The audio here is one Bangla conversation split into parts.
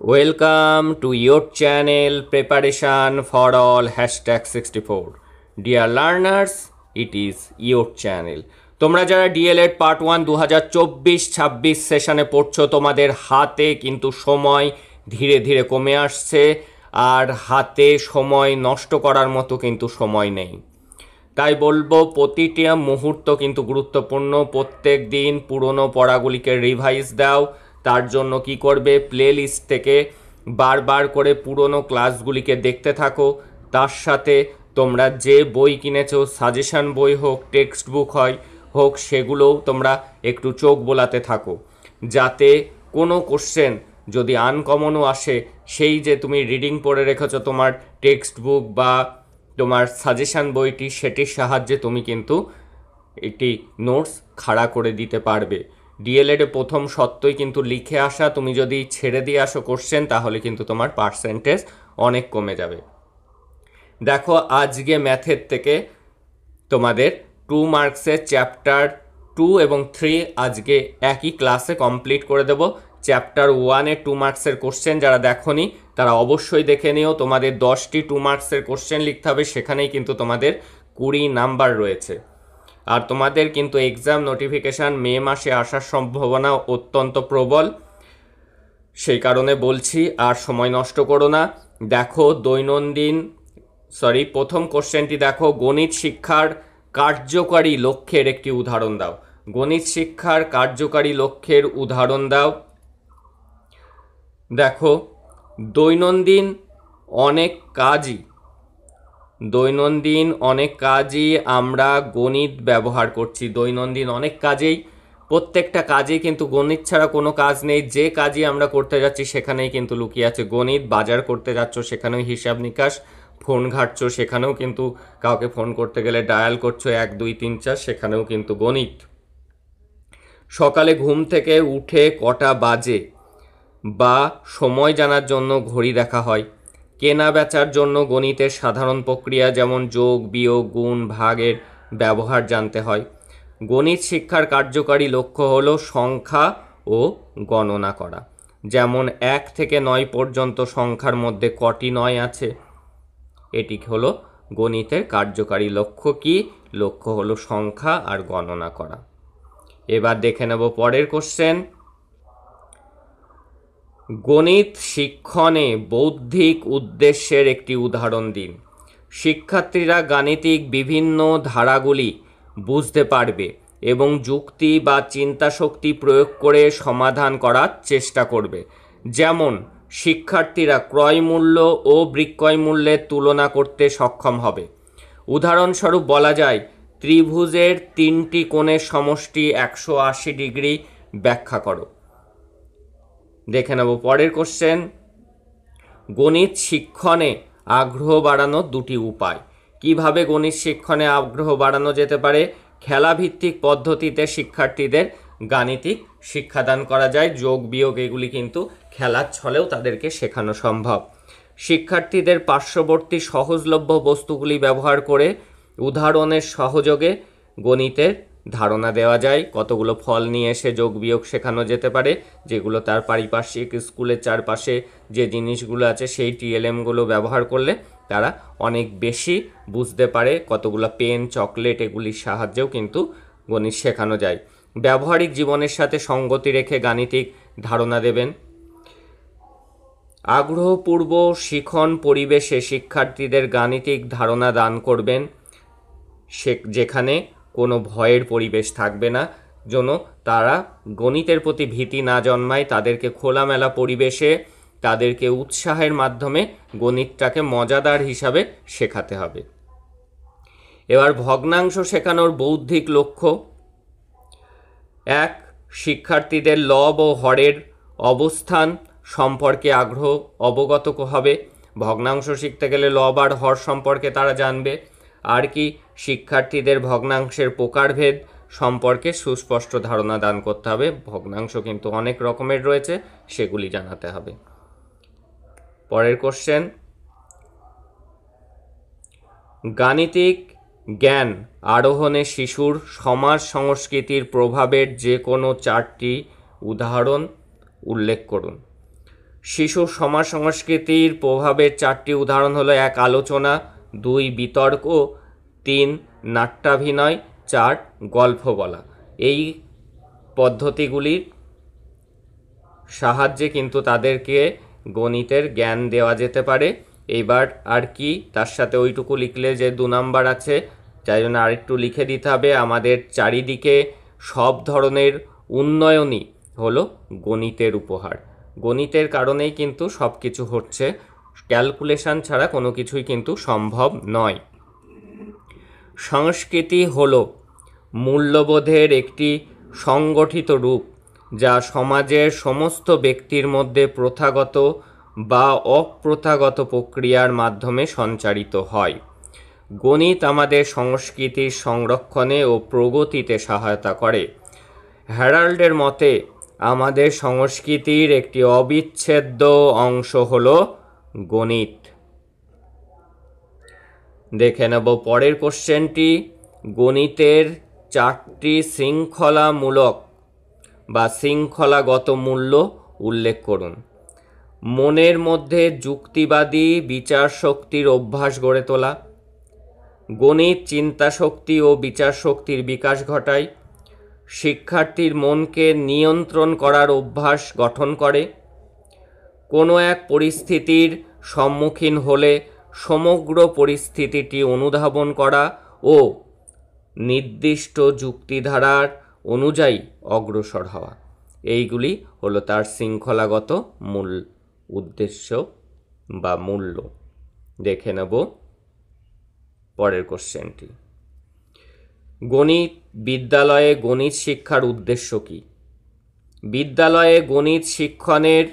Welcome to your channel Preparation for All #64. Dear learners, it is your channel. তোমরা যারা ডিএলএড পার্ট 1 2024-26 সেশনে পড়ছো, তোমাদের হাতে কিন্তু সময় ধীরে ধীরে কমে আসছে, আর হাতে সময় নষ্ট করার মতো কিন্তু সময় নেই। তাই বলবো প্রতিটি মুহূর্ত কিন্তু গুরুত্বপূর্ণ। প্রত্যেক দিন পুরনো পড়াগুলিকে রিভাইজ দাও। তার জন্য কি করবে, প্লে লিস্ট থেকে বারবার করে পুরনো ক্লাসগুলিকে দেখতে থাকো। তার সাথে তোমরা যে বই কিনেছো, সাজেশন বই হোক, টেক্সট বুক হোক, সেগুলোও তোমরা একটু চোখ বোলাতে থাকো, যাতে কোনো কোশ্চেন যদি আনকমনও আসে, সেই যে তুমি রিডিং পড়ে রেখেছো তোমার টেক্সট বুক বা তোমার সাজেশন বইটি, সেটির সাহায্যে তুমি কিন্তু একটি নোটস খাড়া করে দিতে পারবে। ডিএলএডে প্রথম সত্যই কিন্তু লিখে আসা। তুমি যদি ছেড়ে দিয়ে আসো কোশ্চেন, তাহলে কিন্তু তোমার পার্সেন্টেজ অনেক কমে যাবে। দেখো, আজকে ম্যাথের থেকে তোমাদের 2 মার্কসের চ্যাপ্টার 2 এবং 3 আজকে একই ক্লাসে কমপ্লিট করে দেব। চ্যাপ্টার 1-এ 2 মার্কসের কোশ্চেন যারা দেখোনি তারা অবশ্যই দেখে নিও। তোমাদের 10টি 2 মার্কসের কোশ্চেন লিখতে হবে, সেখানেই কিন্তু তোমাদের 20 নাম্বার রয়েছে। আর তোমাদের কিন্তু এক্সাম নোটিফিকেশান মে মাসে আসার সম্ভাবনা অত্যন্ত প্রবল, সেই কারণে বলছি, আর সময় নষ্ট করো না। দেখো প্রথম কোশ্চেনটি দেখো, গণিত শিক্ষার কার্যকারী লক্ষ্যের একটি উদাহরণ দাও। গণিত শিক্ষার কার্যকারী লক্ষ্যের উদাহরণ দাও। দেখো, দৈনন্দিন অনেক কাজই আমরা গণিত ব্যবহার করছি। দৈনন্দিন অনেক কাজেই, প্রত্যেকটা কাজেই কিন্তু গণিত ছাড়া কোনো কাজ নেই। যে কাজই আমরা করতে যাচ্ছি সেখানেই কিন্তু লুকিয়ে আছে গণিত। বাজার করতে যাচ্ছ, সেখানেও হিসাব নিকাশ। ফোন ঘাটছো, সেখানেও কিন্তু কাউকে ফোন করতে গেলে ডায়াল করছো 1 2 3 4, সেখানেও কিন্তু গণিত। সকালে ঘুম থেকে উঠে কটা বাজে বা সময় জানার জন্য ঘড়ি দেখা হয়। কেনা বেচার জন্য গণিতের সাধারণ প্রক্রিয়া যেমন যোগ, বিয়োগ, গুণ, ভাগের ব্যবহার জানতে হয়। গণিত শিক্ষার কার্যকারী লক্ষ্য হলো সংখ্যা ও গণনা করা। যেমন 1 থেকে 9 পর্যন্ত সংখ্যার মধ্যে কটি 9 আছে, এটি হলো গণিতের কার্যকারী লক্ষ্য। কি লক্ষ্য? হলো সংখ্যা আর গণনা করা। এবার দেখে নেব পরের কোশ্চেন। গণিত শিক্ষণে বৌদ্ধিক উদ্দেশ্যের একটি উদাহরণ দিন। শিক্ষার্থীরা গাণিতিক বিভিন্ন ধারাগুলি বুঝতে পারবে এবং যুক্তি বা চিন্তাশক্তি প্রয়োগ করে সমাধান করার চেষ্টা করবে। যেমন শিক্ষার্থীরা ক্রয় মূল্য ও বিক্রয় মূল্যের তুলনা করতে সক্ষম হবে। উদাহরণস্বরূপ বলা যায়, ত্রিভুজের 3টি কোণের সমষ্টি 180 ডিগ্রি ব্যাখ্যা করো। দেখে নেব পরের কোশ্চেন। গণিত শিক্ষণে আগ্রহ বাড়ানোর 2টি উপায়। কিভাবে গণিত শিক্ষণে আগ্রহ বাড়ানো যেতে পারে? খেলাভিত্তিক পদ্ধতিতে শিক্ষার্থীদের গাণিতিক শিক্ষাদান করা যায়। যোগ, বিয়োগ এগুলি কিন্তু খেলার ছলেও তাদেরকে শেখানো সম্ভব। শিক্ষার্থীদের পার্শ্ববর্তী সহজলভ্য বস্তুগুলি ব্যবহার করে উদাহরণের সহযোগে গণিতের ধারণা দেওয়া যায়। কতগুলো ফল নিয়ে এসে যোগ বিয়োগ শেখানো যেতে পারে, যেগুলো তার পারিপার্শ্বিক স্কুলের চারপাশে যে জিনিসগুলো আছে সেই টিএলএমগুলো ব্যবহার করলে তারা অনেক বেশি বুঝতে পারে। কতগুলো পেন, চকলেট এগুলির সাহায্যেও কিন্তু গণিত শেখানো যায়। ব্যবহারিক জীবনের সাথে সঙ্গতি রেখে গাণিতিক ধারণা দেবেন। আগ্রহপূর্ব শিখন পরিবেশে শিক্ষার্থীদের গাণিতিক ধারণা দান করবেন, যেখানে কোনো ভয়ের পরিবেশ থাকবে না, যেন তারা গণিতের প্রতি ভীতি না জন্মায়। তাদেরকে খোলামেলা পরিবেশে তাদেরকে উৎসাহের মাধ্যমে গণিতটাকে মজাদার হিসাবে শেখাতে হবে। এবার ভগ্নাংশ শেখানোর বৌদ্ধিক লক্ষ্য। 1. শিক্ষার্থীদের লব ও হরের অবস্থান সম্পর্কে অবগত হবে। ভগ্নাংশ শিখতে গেলে লব আর হর সম্পর্কে তারা জানবে। আর কি, শিক্ষার্থীদের ভগ্নাংশের প্রকারভেদ সম্পর্কে সুস্পষ্ট ধারণা দান করতে হবে। ভগ্নাংশ কিন্তু অনেক রকমের রয়েছে, সেগুলি জানাতে হবে। পরের কোশ্চেন। গাণিতিক জ্ঞান আরোহণে শিশুর সমাজ সংস্কৃতির প্রভাবের যে কোনো 4টি উদাহরণ উল্লেখ করুন। শিশুর সমাজ সংস্কৃতির প্রভাবের 4টি উদাহরণ হলো: 1 আলোচনা, 2 বিতর্ক, 3 নাট্যাভিনয়, 4 গল্প বলা। এই পদ্ধতিগুলির সাহায্যে কিন্তু তাদেরকে গণিতের জ্ঞান দেওয়া যেতে পারে। এইবার আর কি, তার সাথে ওইটুকু লিখলে যে 2 নাম্বার আছে, তাই জন্য আরেকটু লিখে দিতে হবে। আমাদের চারিদিকে সব ধরনের উন্নয়নই হলো গণিতের উপহার। গণিতের কারণেই কিন্তু সব কিছু হচ্ছে, ক্যালকুলেশন ছাড়া কোনো কিছুই কিন্তু সম্ভব নয়। সংস্কৃতি হলো মূল্যবোধের একটি সংগঠিত রূপ, যা সমাজের সমস্ত ব্যক্তির মধ্যে প্রথাগত বা অপ্রথাগত প্রক্রিয়ার মাধ্যমে সঞ্চারিত হয়। গণিত আমাদের সংস্কৃতির সংরক্ষণে ও প্রগতিতে সহায়তা করে। হ্যারাল্ডের মতে আমাদের সংস্কৃতির একটি অবিচ্ছেদ্য অংশ হলো গণিত। দেখে নেব পরের কোশ্চেনটি। গণিতের 4টি শৃঙ্খলামূলক বা শৃঙ্খলাগত মূল্য উল্লেখ করুন। মনের মধ্যে যুক্তিবাদী বিচার শক্তির অভ্যাস গড়ে তোলা। গণিত চিন্তা শক্তি ও বিচার শক্তির বিকাশ ঘটায়। শিক্ষার্থীর মনকে নিয়ন্ত্রণ করার অভ্যাস গঠন করে। কোনো এক পরিস্থিতির সম্মুখীন হলে সমগ্র পরিস্থিতিটি অনুধাবন করা ও নির্দিষ্ট যুক্তিধারার অনুযায়ী অগ্রসর হওয়া, এইগুলি হলো তার শৃঙ্খলাগত মূল উদ্দেশ্য বা মূল্য। দেখে নেব পরের কোশ্চেনটি। গণিত বিদ্যালয়ে গণিত শিক্ষার উদ্দেশ্য কী? বিদ্যালয়ে গণিত শিক্ষণের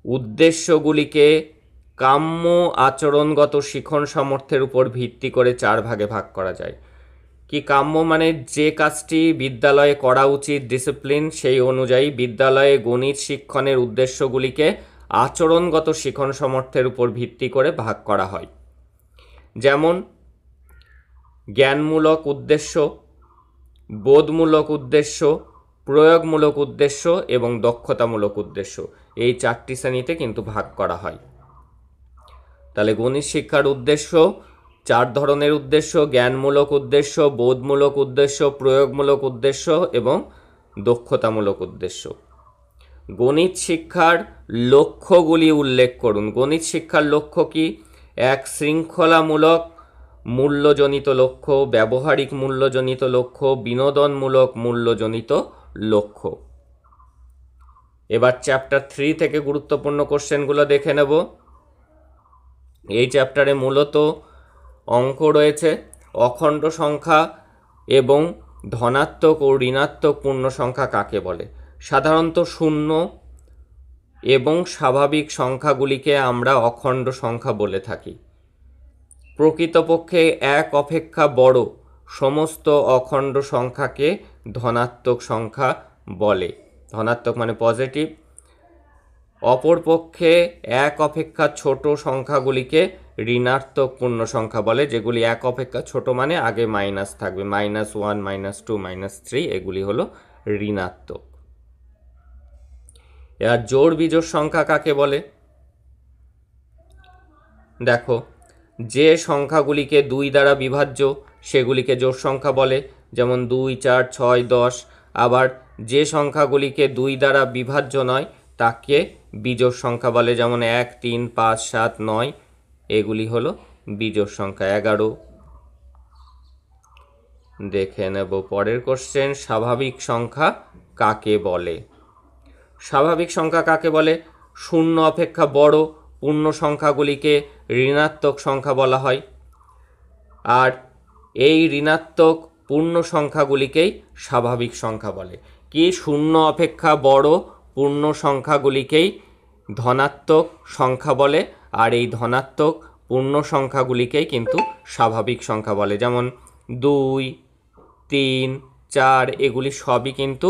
উদ্দেশ্যগুলিকে কাম্য আচরণগত শিখন সামর্থ্যের উপর ভিত্তি করে 4 ভাগে ভাগ করা যায়। কি কাম্য মানে যে কাজটি বিদ্যালয়ে করা উচিত, ডিসিপ্লিন, সেই অনুযায়ী বিদ্যালয়ে গণিত শিক্ষণের উদ্দেশ্যগুলিকে আচরণগত শিখন সামর্থ্যের উপর ভিত্তি করে ভাগ করা হয়। যেমন জ্ঞানমূলক উদ্দেশ্য, বোধমূলক উদ্দেশ্য, প্রয়োগমূলক উদ্দেশ্য এবং দক্ষতামূলক উদ্দেশ্য, এই 4টি শ্রেণীতে কিন্তু ভাগ করা হয়। তাহলে গণিত শিক্ষার উদ্দেশ্য 4 ধরনের উদ্দেশ্য: জ্ঞানমূলক উদ্দেশ্য, বোধমূলক উদ্দেশ্য, প্রয়োগমূলক উদ্দেশ্য এবং দক্ষতামূলক উদ্দেশ্য। গণিত শিক্ষার লক্ষ্যগুলি উল্লেখ করুন। গণিত শিক্ষার লক্ষ্য কি? 1 শৃঙ্খলামূলক মূল্যজনিত লক্ষ্য, ব্যবহারিক মূল্যজনিত লক্ষ্য, বিনোদনমূলক মূল্যজনিত লক্ষ্য। এবার চ্যাপ্টার 3 থেকে গুরুত্বপূর্ণ কোশ্চেনগুলো দেখে নেব। এই চ্যাপ্টারে মূলত অঙ্ক রয়েছে। অখণ্ড সংখ্যা এবং ধনাত্মক ও ঋণাত্মক পূর্ণ সংখ্যা কাকে বলে? সাধারণত শূন্য এবং স্বাভাবিক সংখ্যাগুলিকে আমরা অখণ্ড সংখ্যা বলে থাকি। প্রকৃতপক্ষে 1 অপেক্ষা বড় সমস্ত অখণ্ড সংখ্যাকে ধনাত্মক সংখ্যা বলে। ধনাত্মক মানে পজিটিভ। অপরপক্ষে 1 অপেক্ষা ছোট সংখ্যাগুলিকে ঋণাত্মক পূর্ণ সংখ্যা বলে, যেগুলি 1 অপেক্ষা ছোট মানে আগে মাইনাস থাকবে, -1, -2, -3, এগুলি হলো ঋণাত্মক। এবার জোড় বিজোড় সংখ্যা কাকে বলে? দেখো, যে সংখ্যাগুলিকে 2 দ্বারা বিভাজ্য সেগুলিকে জোড় সংখ্যা বলে, যেমন 2, 4, 6, 10। আবার যে সংখ্যাগুলিকে 2 দ্বারা বিভাজ্য নয় তাকে বিজোড় সংখ্যা বলে, যেমন 1, 3, 5, 7, 9, এগুলি হলো বিজোড় সংখ্যা। 11। দেখে নেব পরের কোশ্চেন। স্বাভাবিক সংখ্যা কাকে বলে? স্বাভাবিক সংখ্যা কাকে বলে? 0 অপেক্ষা বড় পূর্ণ সংখ্যাগুলিকে ঋণাত্মক সংখ্যা বলা হয়, আর এই ঋণাত্মক পূর্ণ সংখ্যাগুলিকেই স্বাভাবিক সংখ্যা বলে। কি? 0 অপেক্ষা বড় পূর্ণ সংখ্যাগুলিকেই ধনাত্মক সংখ্যা বলে, আর এই ধনাত্মক পূর্ণ সংখ্যাগুলিকেই কিন্তু স্বাভাবিক সংখ্যা বলে, যেমন 2, 3, 4, এগুলি সবই কিন্তু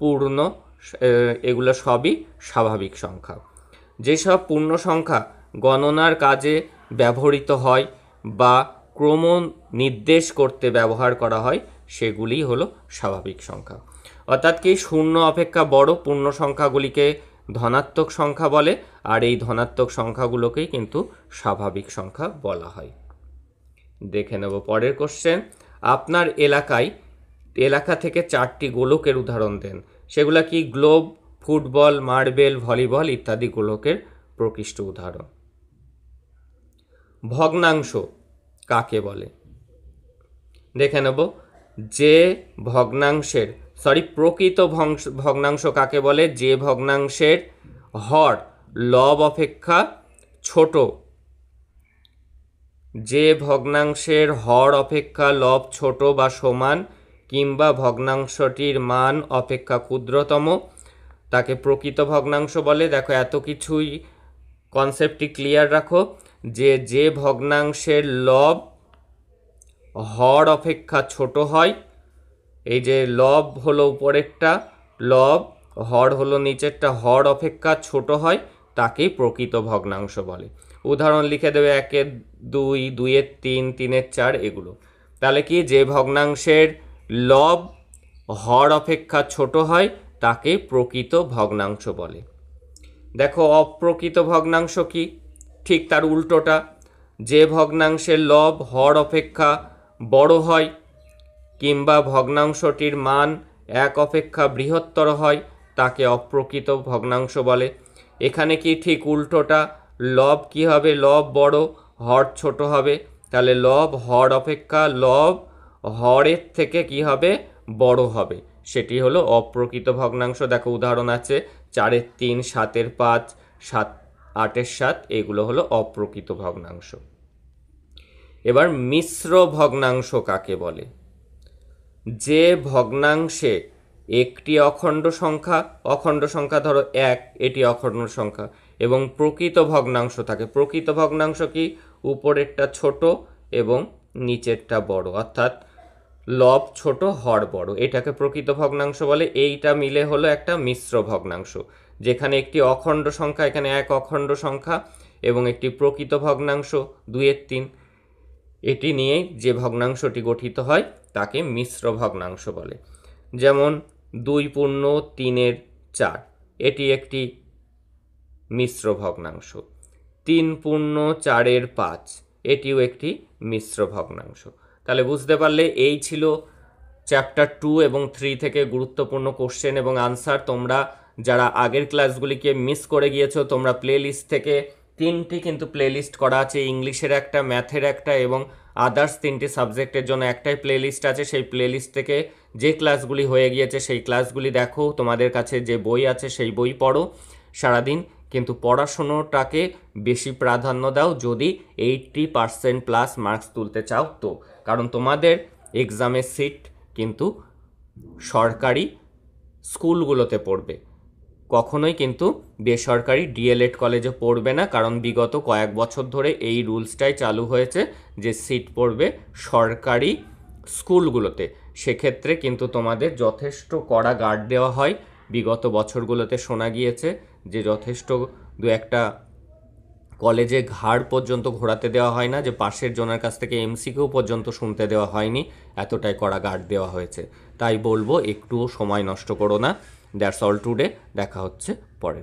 পূর্ণ, এগুলো সবই স্বাভাবিক সংখ্যা। যেসব পূর্ণ সংখ্যা গণনার কাজে ব্যবহৃত হয় বা ক্রম নির্দেশ করতে ব্যবহার করা হয় সেগুলি হলো স্বাভাবিক সংখ্যা। অর্থাৎ কি? 0 অপেক্ষা বড় পূর্ণ সংখ্যাগুলিকে ধনাত্মক সংখ্যা বলে, আর এই ধনাত্মক সংখ্যাগুলোকেই কিন্তু স্বাভাবিক সংখ্যা বলা হয়। দেখে নেব পরের কোশ্চেন। আপনার এলাকা থেকে 4টি গোলকের উদাহরণ দেন। সেগুলা কি? গ্লোব, ফুটবল, মার্বেল, ভলিবল ইত্যাদি গোলকের প্রকৃষ্ট উদাহরণ। ভগ্নাংশ কাকে বলে? দেখে নেব। যে ভগ্নাংশের প্রকৃত ভগ্নাংশ কাকে বলে? যে ভগ্নাংশের হর লব অপেক্ষা ছোট, যে ভগ্নাংশের হর অপেক্ষা লব ছোট বা সমান, কিংবা ভগ্নাংশটির মান অপেক্ষা ক্ষুদ্রতম, তাকে প্রকৃত ভগ্নাংশ বলে। দেখো এত কিছুই কনসেপ্টটি ক্লিয়ার রাখো, যে ভগ্নাংশের লব হর অপেক্ষা ছোট হয়, এই যে লব হলো উপরেরটা, লব, হর হলো নিচেরটা, হর অপেক্ষা ছোট হয়, তাকেই প্রকৃত ভগ্নাংশ বলে। উদাহরণ লিখে দেবে 1-এর 2, 2-এর 3, 3-এর 4 এগুলো। তাহলে কি? যে ভগ্নাংশের লব হর অপেক্ষা ছোট হয় তাকে প্রকৃত ভগ্নাংশ বলে। দেখো অপ্রকৃত ভগ্নাংশ কি? ঠিক তার উল্টোটা। যে ভগ্নাংশের লব হর অপেক্ষা বড় হয়, কিংবা ভগ্নাংশটির মান 1 অপেক্ষা বৃহত্তর হয়, তাকে অপ্রকৃত ভগ্নাংশ বলে। এখানে কি ঠিক উল্টোটা? লব কি হবে? লব বড়, হর ছোট হবে। তাহলে লব হর অপেক্ষা লব হরের থেকে কি হবে? বড় হবে। সেটি হলো অপ্রকৃত ভগ্নাংশ। দেখো উদাহরণ আছে 4-এর 3, 7-এর 5, 8-এর 7, এগুলো হলো অপ্রকৃত ভগ্নাংশ। এবার মিশ্র ভগ্নাংশ কাকে বলে? যে ভগ্নাংশে একটি অখণ্ড সংখ্যা ধরো 1, এটি অখণ্ড সংখ্যা, এবং প্রকৃত ভগ্নাংশ থাকে। প্রকৃত ভগ্নাংশ কি? উপরেরটা ছোট এবং নিচেরটা বড়, অর্থাৎ লব ছোট হর বড়, এটাকে প্রকৃত ভগ্নাংশ বলে। এইটা মিলে হলো একটা মিশ্র ভগ্নাংশ, যেখানে একটি অখণ্ড সংখ্যা, এখানে 1 অখণ্ড সংখ্যা, এবং একটি প্রকৃত ভগ্নাংশ 2-এর 3, এটি নিয়েই যে ভগ্নাংশটি গঠিত হয় তাকে মিশ্র ভগ্নাংশ বলে। যেমন 2-3-4, এটি একটি মিশ্র ভগ্নাংশ। 3-4-5, এটিও একটি মিশ্র ভগ্নাংশ। তাহলে বুঝতে পারলে এই ছিল চ্যাপ্টার 2 এবং 3 থেকে গুরুত্বপূর্ণ কোশ্চেন এবং আনসার। তোমরা যারা আগের ক্লাসগুলিকে মিস করে গিয়েছো, তোমরা প্লেলিস্ট থেকে 3টি কিন্তু প্লেলিস্ট করা আছে, ইংলিশের একটা, ম্যাথের একটা, এবং আদার্স 3টি সাবজেক্টের জন্য একটাই প্লেলিস্ট আছে। সেই প্লেলিস্ট থেকে যে ক্লাসগুলি হয়ে গিয়েছে সেই ক্লাসগুলি দেখো, তোমাদের কাছে যে বই আছে সেই বই পড়ো সারাদিন, কিন্তু পড়াশুনোটাকে বেশি প্রাধান্য দাও যদি 80% প্লাস মার্কস তুলতে চাও তো। কারণ তোমাদের এক্সামের সিট কিন্তু সরকারি স্কুলগুলোতে পড়বে, কখনোই কিন্তু বেসরকারি ডিএলএড কলেজে পড়বে না। কারণ বিগত কয়েক বছর ধরে এই রুলসটাই চালু হয়েছে যে সিট পড়বে সরকারি স্কুলগুলোতে। সেক্ষেত্রে কিন্তু তোমাদের যথেষ্ট কড়া গার্ড দেওয়া হয়। বিগত বছরগুলোতে শোনা গিয়েছে যে যথেষ্ট 2-একটা কলেজে ঘাড় পর্যন্ত ঘোরাতে দেওয়া হয় না, যে পাশের জনের কাছ থেকে এমসিকিউ পর্যন্ত শুনতে দেওয়া হয়নি, এতটাই কড়া গার্ড দেওয়া হয়েছে। তাই বলবো একটুও সময় নষ্ট করো না। That's all today. দেখা হচ্ছে পরে।